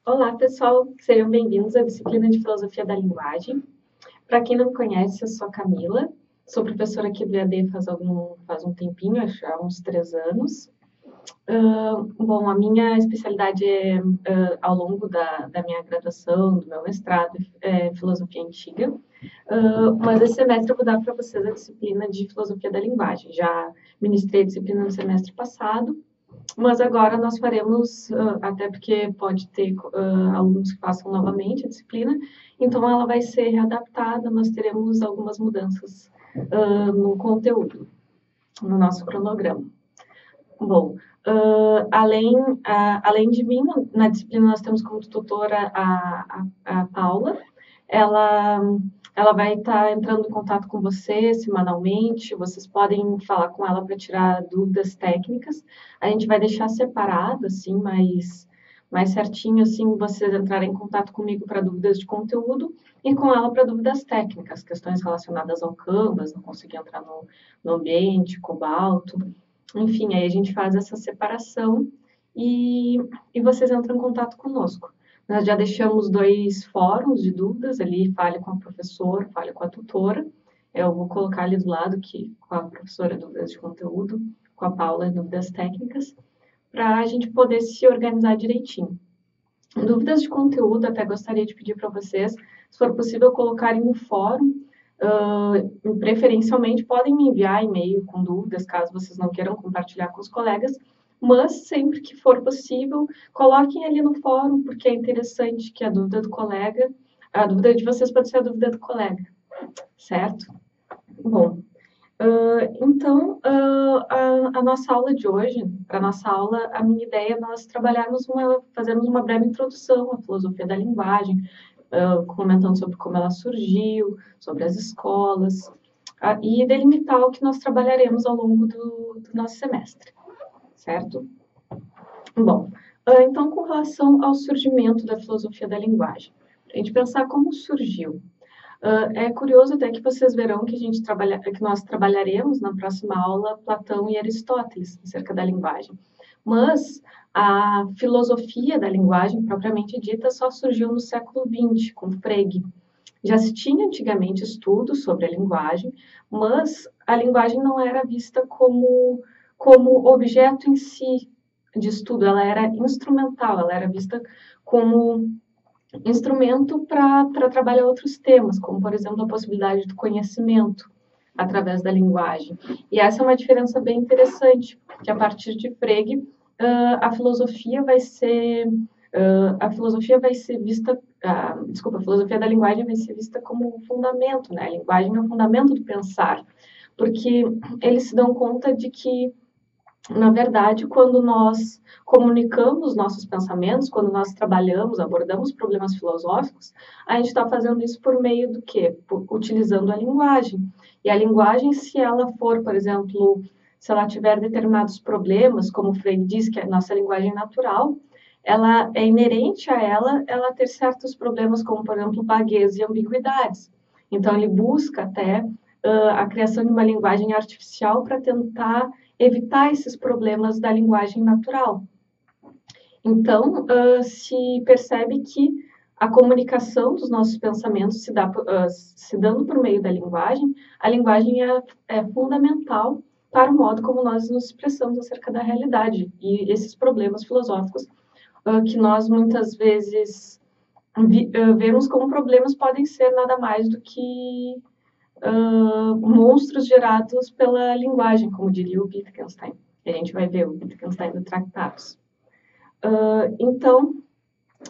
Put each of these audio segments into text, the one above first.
Olá, pessoal, sejam bem-vindos à disciplina de Filosofia da Linguagem. Para quem não me conhece, eu sou a Camila, sou professora aqui do EAD faz um tempinho, acho que há uns 3 anos. Bom, a minha especialidade é, ao longo da minha graduação, do meu mestrado, é Filosofia Antiga. Mas esse semestre eu vou dar para vocês a disciplina de Filosofia da Linguagem. Já ministrei a disciplina no semestre passado, mas agora nós faremos, até porque pode ter alunos que façam novamente a disciplina, então ela vai ser readaptada, nós teremos algumas mudanças no conteúdo, no nosso cronograma. Bom, além de mim, na disciplina nós temos como tutora a Paula. Ela, ela vai estar entrando em contato com você semanalmente. Vocês podem falar com ela para tirar dúvidas técnicas. A gente vai deixar separado, assim, mais certinho, assim, vocês entrarem em contato comigo para dúvidas de conteúdo e com ela para dúvidas técnicas, questões relacionadas ao Canvas, não conseguir entrar no ambiente, Cobalto. Enfim, aí a gente faz essa separação e, e vocês entram em contato conosco. Nós já deixamos 2 fóruns de dúvidas ali, fale com a professora, fale com a tutora. Eu vou colocar ali do lado que com a professora dúvidas de conteúdo, com a Paula dúvidas técnicas, para a gente poder se organizar direitinho. Dúvidas de conteúdo, até gostaria de pedir para vocês, se for possível, colocarem no fórum. Preferencialmente, podem me enviar e-mail com dúvidas, caso vocês não queiram compartilhar com os colegas, mas sempre que for possível, coloquem ali no fórum, porque é interessante que a dúvida do colega, a dúvida de vocês pode ser a dúvida do colega, certo? Bom, então, a nossa aula de hoje, para a nossa aula, a minha ideia é nós fazermos uma breve introdução à filosofia da linguagem, comentando sobre como ela surgiu, sobre as escolas, e delimitar o que nós trabalharemos ao longo do nosso semestre, certo? Bom, então, com relação ao surgimento da filosofia da linguagem, a gente pensar como surgiu. É curioso até que vocês verão que que nós trabalharemos na próxima aula Platão e Aristóteles acerca da linguagem. Mas a filosofia da linguagem propriamente dita só surgiu no século XX com Frege. Já se tinha antigamente estudos sobre a linguagem, mas a linguagem não era vista como objeto em si de estudo, ela era instrumental, ela era vista como instrumento para trabalhar outros temas, como, por exemplo, a possibilidade do conhecimento através da linguagem. E essa é uma diferença bem interessante, que a partir de Frege, a filosofia vai ser a filosofia vai ser vista, desculpa, a filosofia da linguagem vai ser vista como um fundamento, né? A linguagem é o fundamento do pensar, porque eles se dão conta de que, na verdade, quando nós comunicamos nossos pensamentos, quando nós trabalhamos, abordamos problemas filosóficos, a gente está fazendo isso por meio do quê? Utilizando a linguagem. E a linguagem, se ela for, por exemplo, se ela tiver determinados problemas, como o Freire diz que a nossa linguagem é natural, ela é inerente a ela ter certos problemas, como, por exemplo, vaguez e ambiguidades. Então, ele busca até a criação de uma linguagem artificial para tentar evitar esses problemas da linguagem natural. Então, se percebe que a comunicação dos nossos pensamentos se dando por meio da linguagem, a linguagem é fundamental para o modo como nós nos expressamos acerca da realidade e esses problemas filosóficos que nós muitas vezes vemos como problemas podem ser nada mais do que monstros gerados pela linguagem, como diria o Wittgenstein. A gente vai ver o Wittgenstein no Tratados. Então,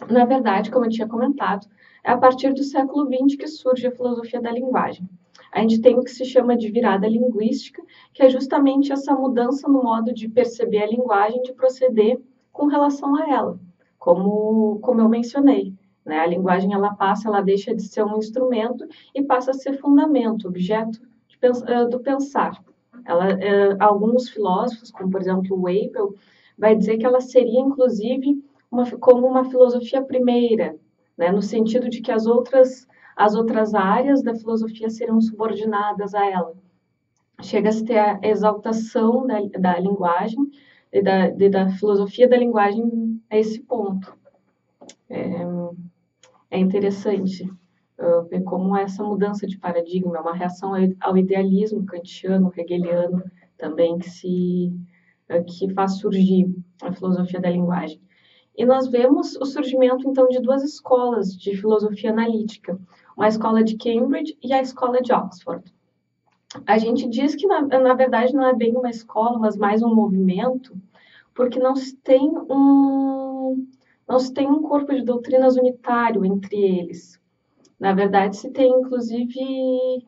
na verdade, como eu tinha comentado, é a partir do século XX que surge a filosofia da linguagem. A gente tem o que se chama de virada linguística, que é justamente essa mudança no modo de perceber a linguagem, de proceder com relação a ela, como eu mencionei. Né? A linguagem ela deixa de ser um instrumento e passa a ser fundamento, objeto do pensar. Alguns filósofos, como por exemplo o Hegel, vai dizer que ela seria inclusive como uma filosofia primeira, né? No sentido de que as outras áreas da filosofia serão subordinadas a ela. Chega-se a ter a exaltação da linguagem e da filosofia da linguagem a esse ponto. É interessante ver como essa mudança de paradigma é uma reação ao idealismo kantiano, hegeliano, também que faz surgir a filosofia da linguagem. E nós vemos o surgimento, então, de duas escolas de filosofia analítica, uma escola de Cambridge e a escola de Oxford. A gente diz que, na verdade, não é bem uma escola, mas mais um movimento, porque não se tem um corpo de doutrinas unitário entre eles. Na verdade, se tem, inclusive,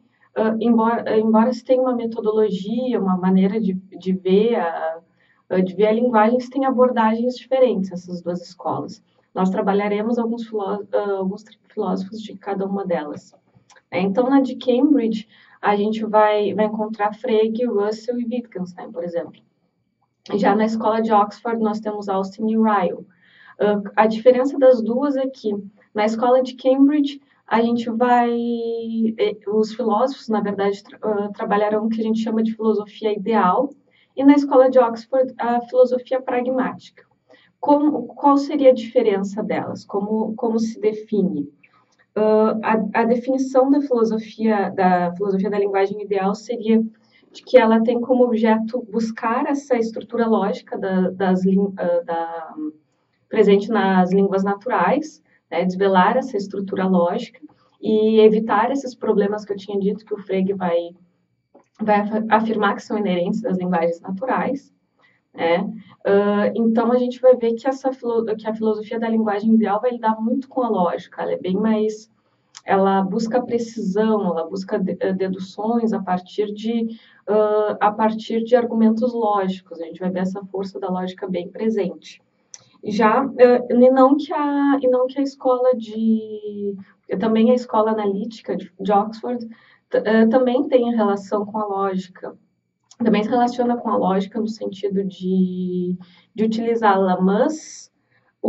embora se tenha uma metodologia, uma maneira de ver a linguagem, se tem abordagens diferentes, essas duas escolas. Nós trabalharemos alguns filósofos de cada uma delas. Então, na de Cambridge, a gente vai encontrar Frege, Russell e Wittgenstein, por exemplo. Já na escola de Oxford, nós temos Austin e Ryle. A diferença das duas é que, na escola de Cambridge, a gente os filósofos, na verdade, trabalharão o que a gente chama de filosofia ideal, e na escola de Oxford, a filosofia pragmática. Qual seria a diferença delas? Como se define? A definição da filosofia da linguagem ideal seria de que ela tem como objeto buscar essa estrutura lógica presente nas línguas naturais, né, desvelar essa estrutura lógica e evitar esses problemas que eu tinha dito que o Frege vai afirmar que são inerentes às linguagens naturais. Né? Então, a gente vai ver que a filosofia da linguagem ideal vai lidar muito com a lógica, ela é bem mais... Ela busca precisão, ela busca deduções a partir de argumentos lógicos. A gente vai ver essa força da lógica bem presente. E não que a escola também a escola analítica de Oxford também tem relação com a lógica, também se relaciona com a lógica no sentido de utilizá-la, mas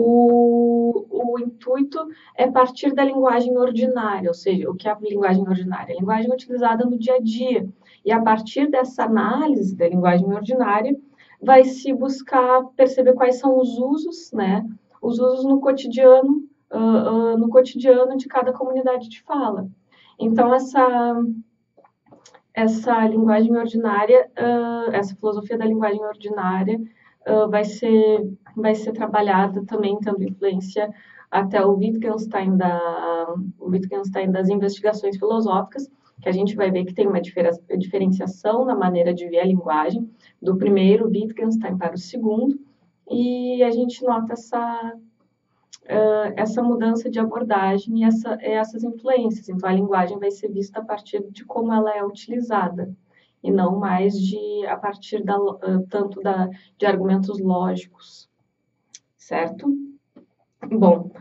o intuito é partir da linguagem ordinária, ou seja, o que é a linguagem ordinária? A linguagem utilizada no dia a dia. E a partir dessa análise da linguagem ordinária, vai se buscar perceber quais são os usos, né? Os usos no cotidiano de cada comunidade de fala. Então, essa linguagem ordinária, essa filosofia da linguagem ordinária vai ser trabalhada também, tendo influência até o Wittgenstein das investigações filosóficas, que a gente vai ver que tem uma diferenciação na maneira de ver a linguagem, do primeiro Wittgenstein para o segundo, e a gente nota essa mudança de abordagem e essas influências. Então, a linguagem vai ser vista a partir de como ela é utilizada, e não mais a partir de argumentos lógicos, certo? Bom,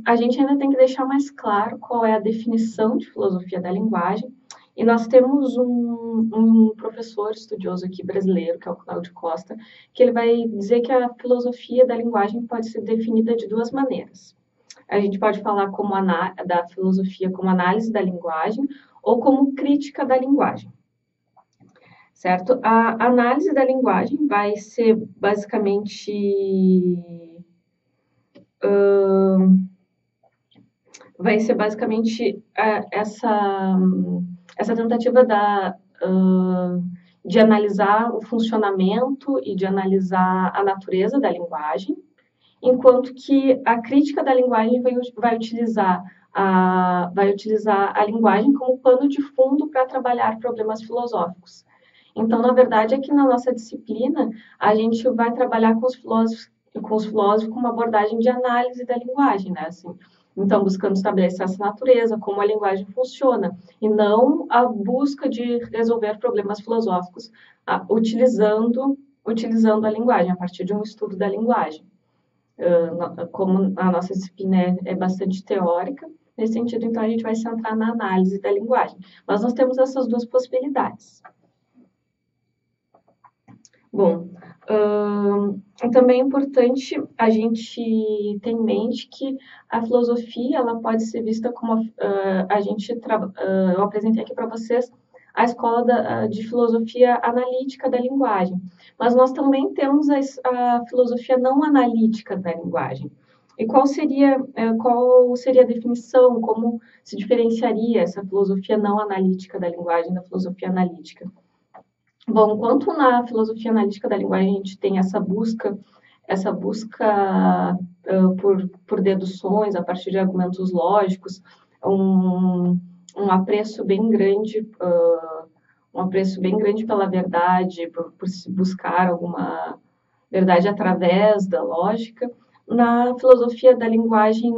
a gente ainda tem que deixar mais claro qual é a definição de filosofia da linguagem, e nós temos um professor estudioso aqui brasileiro, que é o Cláudio Costa, que ele vai dizer que a filosofia da linguagem pode ser definida de duas maneiras. A gente pode falar da filosofia como análise da linguagem ou como crítica da linguagem. Certo? A análise da linguagem vai ser basicamente essa tentativa de analisar o funcionamento e de analisar a natureza da linguagem, enquanto que a crítica da linguagem vai utilizar a linguagem como pano de fundo para trabalhar problemas filosóficos. Então, na verdade, aqui na nossa disciplina, a gente vai trabalhar com os filósofos com uma abordagem de análise da linguagem, né? Assim, então, buscando estabelecer essa natureza, como a linguagem funciona, e não a busca de resolver problemas filosóficos utilizando a linguagem, a partir de um estudo da linguagem. Como a nossa disciplina é bastante teórica, nesse sentido, então, a gente vai centrar na análise da linguagem. Mas nós temos essas duas possibilidades. Bom, também é importante a gente ter em mente que a filosofia ela pode ser vista como eu apresentei aqui para vocês a escola de filosofia analítica da linguagem, mas nós também temos a filosofia não analítica da linguagem. E qual seria a definição, como se diferenciaria essa filosofia não analítica da linguagem da filosofia analítica? Bom, enquanto na filosofia analítica da linguagem a gente tem essa busca por deduções a partir de argumentos lógicos, um, um apreço bem grande, um apreço bem grande pela verdade, por se buscar alguma verdade através da lógica. Na filosofia da linguagem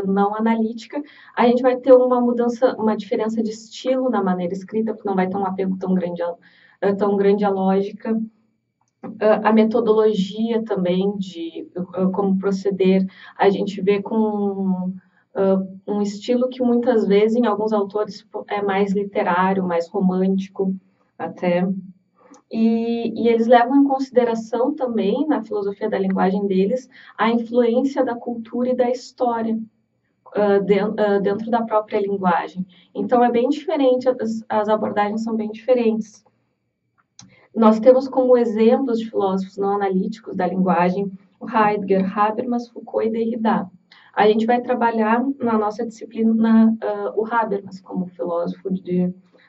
não analítica, a gente vai ter uma mudança, uma diferença de estilo na maneira escrita, porque não vai ter um apego tão grande à lógica. A metodologia também de como proceder, a gente vê com um estilo que muitas vezes, em alguns autores, é mais literário, mais romântico, até. E eles levam em consideração também, na filosofia da linguagem deles, a influência da cultura e da história dentro da própria linguagem. Então, é bem diferente, as abordagens são bem diferentes. Nós temos como exemplos de filósofos não analíticos da linguagem o Heidegger, Habermas, Foucault e Derrida. A gente vai trabalhar na nossa disciplina o Habermas como filósofo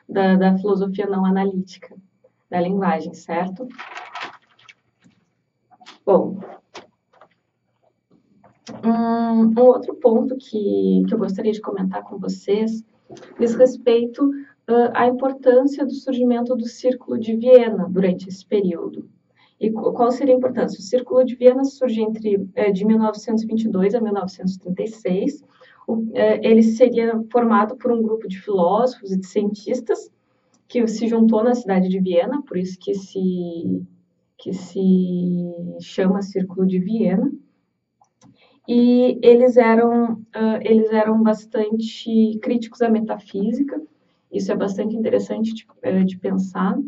da filosofia não analítica da linguagem, certo? Bom, um outro ponto que eu gostaria de comentar com vocês diz respeito à importância do surgimento do Círculo de Viena durante esse período. E qual seria a importância? O Círculo de Viena surge de 1922 a 1936. Ele seria formado por um grupo de filósofos e de cientistas que se juntou na cidade de Viena, por isso que se chama Círculo de Viena. E eles eram bastante críticos à metafísica. Isso é bastante interessante de pensar,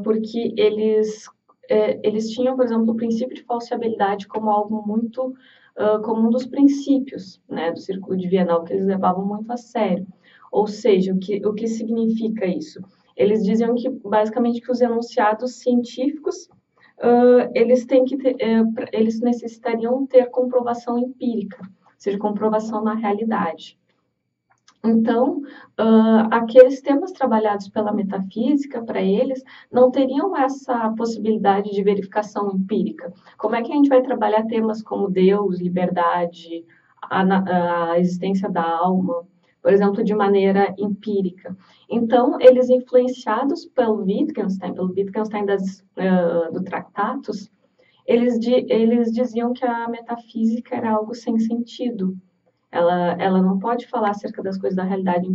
porque eles tinham, por exemplo, o princípio de falseabilidade como algo muito, como um dos princípios, né, do Círculo de Viena, que eles levavam muito a sério. Ou seja, o que significa isso? Eles diziam que, basicamente, que os enunciados científicos eles necessitariam ter comprovação empírica, ou seja, comprovação na realidade. Então, aqueles temas trabalhados pela metafísica, para eles, não teriam essa possibilidade de verificação empírica. Como é que a gente vai trabalhar temas como Deus, liberdade, a existência da alma, por exemplo, de maneira empírica? Então, eles, influenciados pelo Wittgenstein do Tractatus, eles diziam que a metafísica era algo sem sentido. Ela não pode falar acerca das coisas da realidade.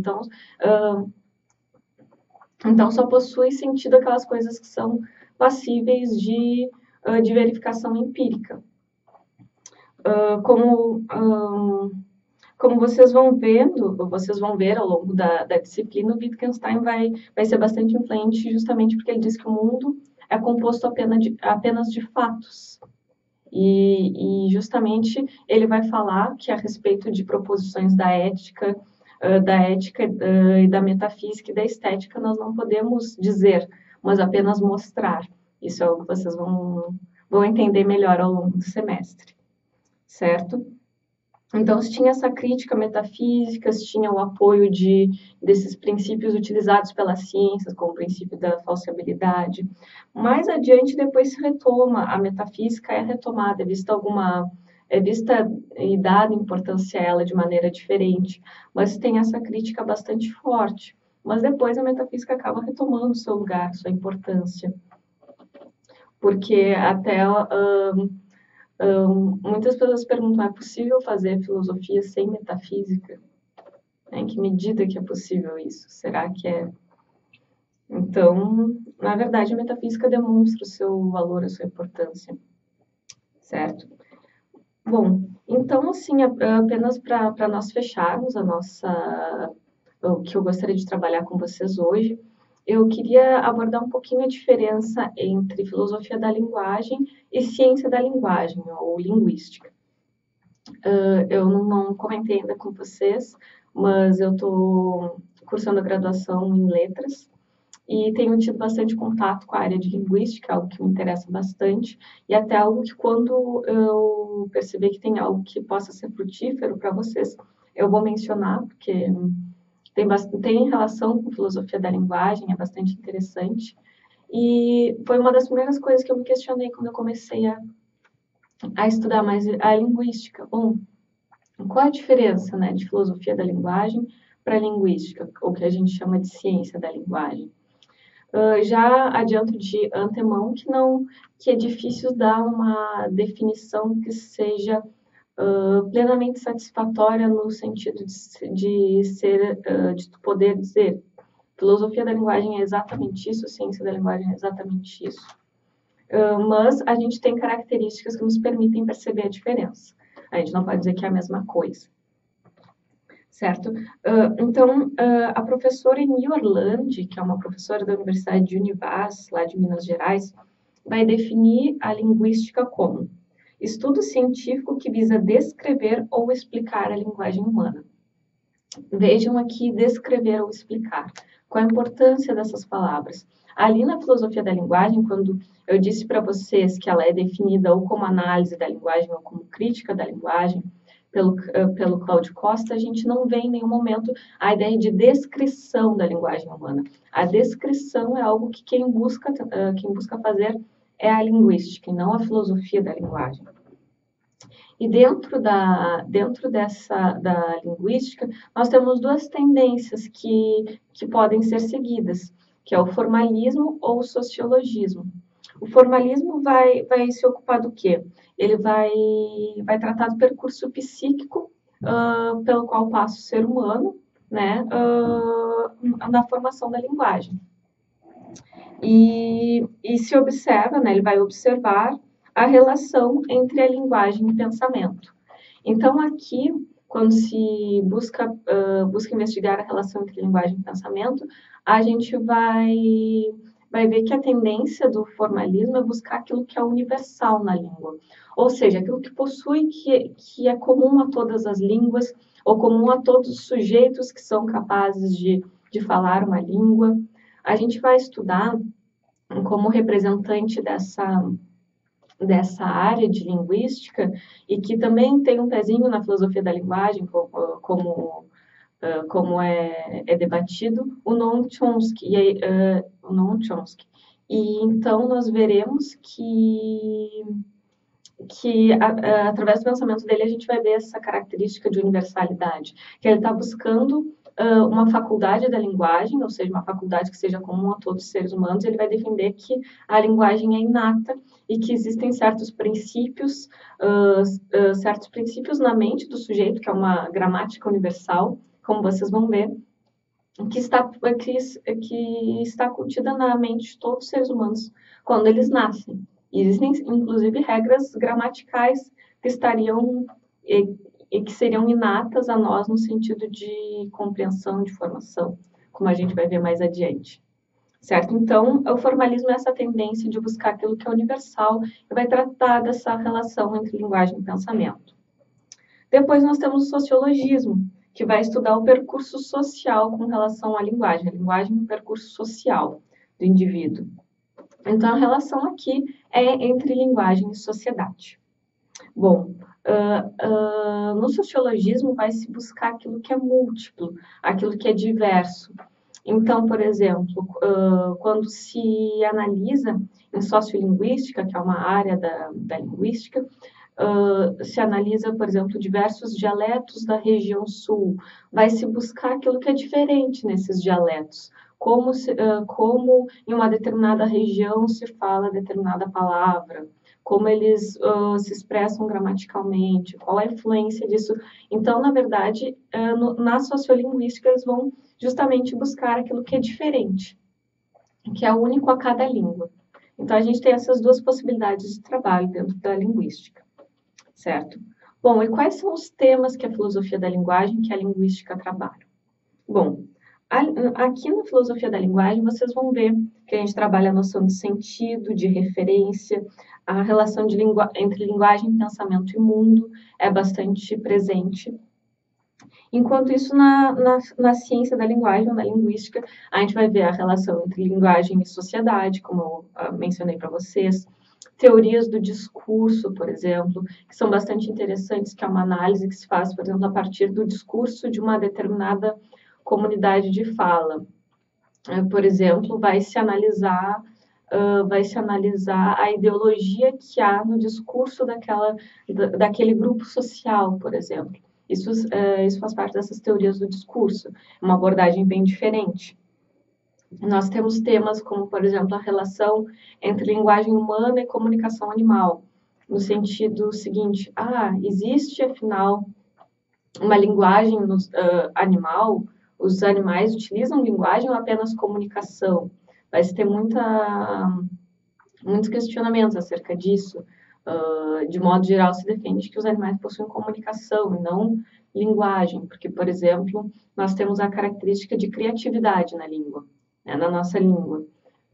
Então só possui sentido aquelas coisas que são passíveis de verificação empírica. Como vocês vão ver ao longo da disciplina, o Wittgenstein vai ser bastante influente justamente porque ele diz que o mundo é composto apenas de fatos. E justamente ele vai falar que a respeito de proposições da ética e da metafísica e da estética nós não podemos dizer, mas apenas mostrar. Isso é o que vocês vão entender melhor ao longo do semestre, certo? Então, se tinha essa crítica metafísica, se tinha o apoio desses princípios utilizados pelas ciências, como o princípio da falseabilidade. Mais adiante, depois se retoma, a metafísica é retomada, é vista e dada importância a ela de maneira diferente, mas tem essa crítica bastante forte. Mas depois a metafísica acaba retomando seu lugar, sua importância, porque até muitas pessoas perguntam: é possível fazer filosofia sem metafísica? Em que medida que é possível isso? Será que é? Então, na verdade, a metafísica demonstra o seu valor, a sua importância, certo? Bom, então, assim, apenas para nós fecharmos o que eu gostaria de trabalhar com vocês hoje, eu queria abordar um pouquinho a diferença entre filosofia da linguagem e ciência da linguagem, ou linguística. Eu não comentei ainda com vocês, mas eu estou cursando a graduação em letras e tenho tido bastante contato com a área de linguística, algo que me interessa bastante, e até algo que quando eu perceber que tem algo que possa ser frutífero para vocês, eu vou mencionar, porque tem relação com filosofia da linguagem, é bastante interessante. E foi uma das primeiras coisas que eu me questionei quando eu comecei a estudar mais a linguística. Bom, qual a diferença, né, de filosofia da linguagem para linguística, ou que a gente chama de ciência da linguagem? Já adianto de antemão que é difícil dar uma definição que seja plenamente satisfatória no sentido de poder dizer filosofia da linguagem é exatamente isso, ciência da linguagem é exatamente isso. Mas a gente tem características que nos permitem perceber a diferença. A gente não pode dizer que é a mesma coisa, certo? Então, a professora Eni Orlandi, que é uma professora da Universidade de Univaz, lá de Minas Gerais, vai definir a linguística como estudo científico que visa descrever ou explicar a linguagem humana. Vejam aqui descrever ou explicar. Qual a importância dessas palavras? Ali na filosofia da linguagem, quando eu disse para vocês que ela é definida ou como análise da linguagem ou como crítica da linguagem, pelo Cláudio Costa, a gente não vê em nenhum momento a ideia de descrição da linguagem humana. A descrição é algo que quem busca fazer é a linguística e não a filosofia da linguagem. E dentro da linguística, nós temos duas tendências que podem ser seguidas, que é o formalismo ou o sociologismo. O formalismo vai se ocupar do quê? Ele vai tratar do percurso psíquico pelo qual passa o ser humano, né, na formação da linguagem. E se observa, né, ele vai observar a relação entre a linguagem e o pensamento. Então, aqui, quando se busca investigar a relação entre linguagem e pensamento, a gente vai ver que a tendência do formalismo é buscar aquilo que é universal na língua, ou seja, aquilo que possui, que é comum a todas as línguas, ou comum a todos os sujeitos que são capazes de falar uma língua. A gente vai estudar como representante dessa área de linguística e que também tem um pezinho na filosofia da linguagem, como é debatido, o Noam Chomsky. E então nós veremos que através do pensamento dele a gente vai ver essa característica de universalidade, que ele está buscando uma faculdade da linguagem, ou seja, uma faculdade que seja comum a todos os seres humanos. Ele vai defender que a linguagem é inata e que existem certos princípios na mente do sujeito, que é uma gramática universal, como vocês vão ver, que está contida na mente de todos os seres humanos quando eles nascem. Existem, inclusive, regras gramaticais que estariam e que seriam inatas a nós no sentido de compreensão, de formação, como a gente vai ver mais adiante. Certo? Então, o formalismo é essa tendência de buscar aquilo que é universal e vai tratar dessa relação entre linguagem e pensamento. Depois nós temos o sociologismo, que vai estudar o percurso social com relação à linguagem. A linguagem é o percurso social do indivíduo. Então, a relação aqui é entre linguagem e sociedade. Bom, no sociologismo vai se buscar aquilo que é múltiplo, aquilo que é diverso. Então, por exemplo, quando se analisa em sociolinguística, que é uma área da linguística, se analisa, por exemplo, diversos dialetos da região sul, vai se buscar aquilo que é diferente nesses dialetos, como em uma determinada região se fala determinada palavra, como eles se expressam gramaticalmente, qual a influência disso. Então, na verdade, na sociolinguística, eles vão justamente buscar aquilo que é diferente, que é único a cada língua. Então, a gente tem essas duas possibilidades de trabalho dentro da linguística, certo? Bom, e quais são os temas que a filosofia da linguagem, que a linguística trabalha? Bom, aqui na filosofia da linguagem, vocês vão ver que a gente trabalha a noção de sentido, de referência, a relação entre linguagem, pensamento e mundo é bastante presente. Enquanto isso, na ciência da linguagem, na linguística, a gente vai ver a relação entre linguagem e sociedade, como eu mencionei para vocês, teorias do discurso, por exemplo, que são bastante interessantes, que é uma análise que se faz, por exemplo, a partir do discurso de uma determinada comunidade de fala. Por exemplo, vai se analisar a ideologia que há no discurso daquele grupo social, por exemplo. Isso faz parte dessas teorias do discurso, uma abordagem bem diferente. Nós temos temas como, por exemplo, a relação entre linguagem humana e comunicação animal, no sentido seguinte: existe afinal uma linguagem animal? Os animais utilizam linguagem ou apenas comunicação? Vai se ter muitos questionamentos acerca disso. De modo geral, se defende que os animais possuem comunicação e não linguagem, porque, por exemplo, nós temos a característica de criatividade na língua, né, na nossa língua.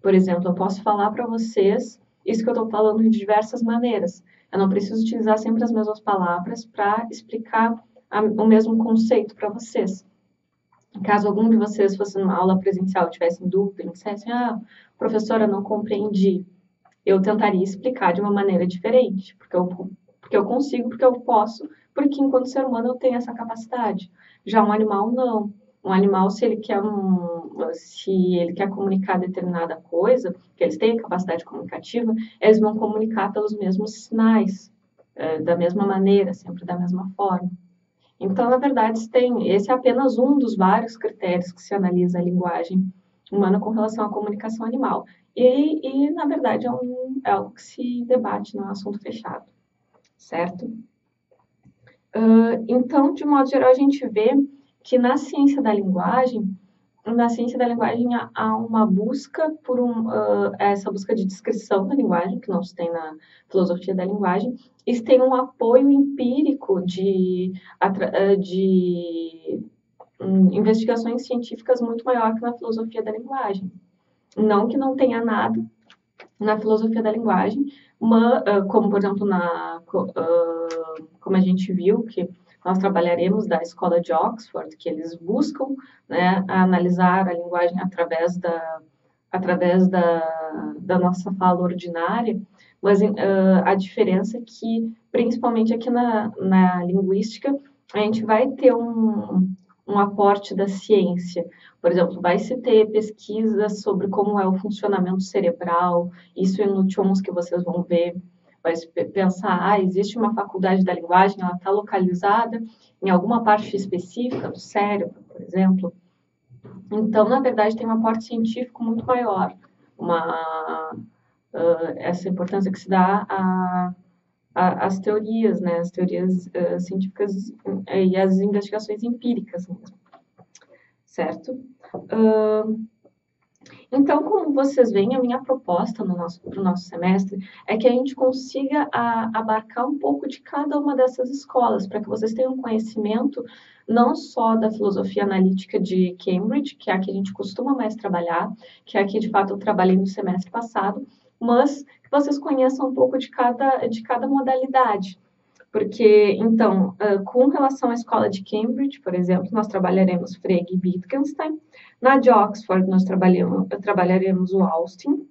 Por exemplo, eu posso falar para vocês isso que eu estou falando de diversas maneiras. Eu não preciso utilizar sempre as mesmas palavras para explicar o mesmo conceito para vocês. Caso algum de vocês fosse numa aula presencial e tivessem dúvida e dissessem, professora, não compreendi, eu tentaria explicar de uma maneira diferente, porque eu consigo, porque eu posso, porque enquanto ser humano eu tenho essa capacidade. Já um animal não. Um animal, se ele quer comunicar determinada coisa, que eles têm capacidade comunicativa, eles vão comunicar pelos mesmos sinais, da mesma maneira, sempre da mesma forma. Então, na verdade, esse é apenas um dos vários critérios que se analisa a linguagem humana com relação à comunicação animal. Na verdade, é algo que se debate, não é um assunto fechado, certo? Então, de modo geral, a gente vê que na ciência da linguagem há uma busca por essa busca de descrição da linguagem, que não se tem na filosofia da linguagem, e se tem um apoio empírico de investigações científicas muito maior que na filosofia da linguagem. Não que não tenha nada na filosofia da linguagem, como, por exemplo, como a gente viu, que nós trabalharemos da escola de Oxford, que eles buscam, né, analisar a linguagem através da nossa fala ordinária, mas a diferença é que, principalmente aqui na linguística, a gente vai ter um aporte da ciência. Por exemplo, vai se ter pesquisas sobre como é o funcionamento cerebral, isso no Chomsky que vocês vão ver, vai se pensar, existe uma faculdade da linguagem, ela está localizada em alguma parte específica do cérebro, por exemplo. Então, na verdade, tem um aporte científico muito maior, essa importância que se dá às teorias, né, as teorias científicas e as investigações empíricas mesmo, certo? Então, como vocês veem, a minha proposta para o nosso semestre é que a gente consiga abarcar um pouco de cada uma dessas escolas, para que vocês tenham conhecimento não só da filosofia analítica de Cambridge, que é a que a gente costuma mais trabalhar, que é a que de fato eu trabalhei no semestre passado, mas que vocês conheçam um pouco de cada modalidade. Porque, então, com relação à escola de Cambridge, por exemplo, nós trabalharemos Frege e Wittgenstein. Na de Oxford, nós trabalharemos o Austin.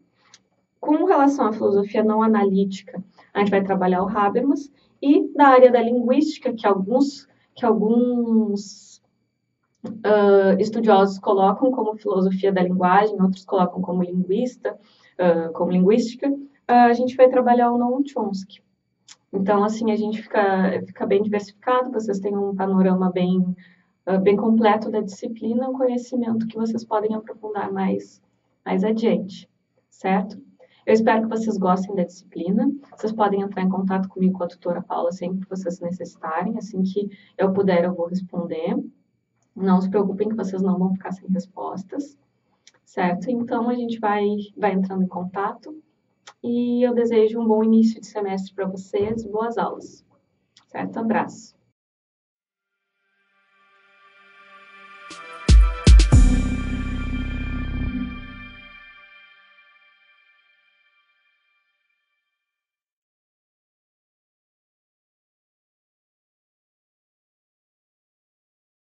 Com relação à filosofia não analítica, a gente vai trabalhar o Habermas. E na área da linguística, que alguns estudiosos colocam como filosofia da linguagem, outros colocam como linguística, a gente vai trabalhar o Noam Chomsky. Então, assim, a gente fica bem diversificado, vocês têm um panorama bem completo da disciplina, um conhecimento que vocês podem aprofundar mais adiante, certo? Eu espero que vocês gostem da disciplina. Vocês podem entrar em contato comigo com a tutora Paula sempre que vocês necessitarem. Assim que eu puder, eu vou responder. Não se preocupem que vocês não vão ficar sem respostas, certo? Então, a gente vai entrando em contato. E eu desejo um bom início de semestre para vocês, boas aulas. Certo? Abraço.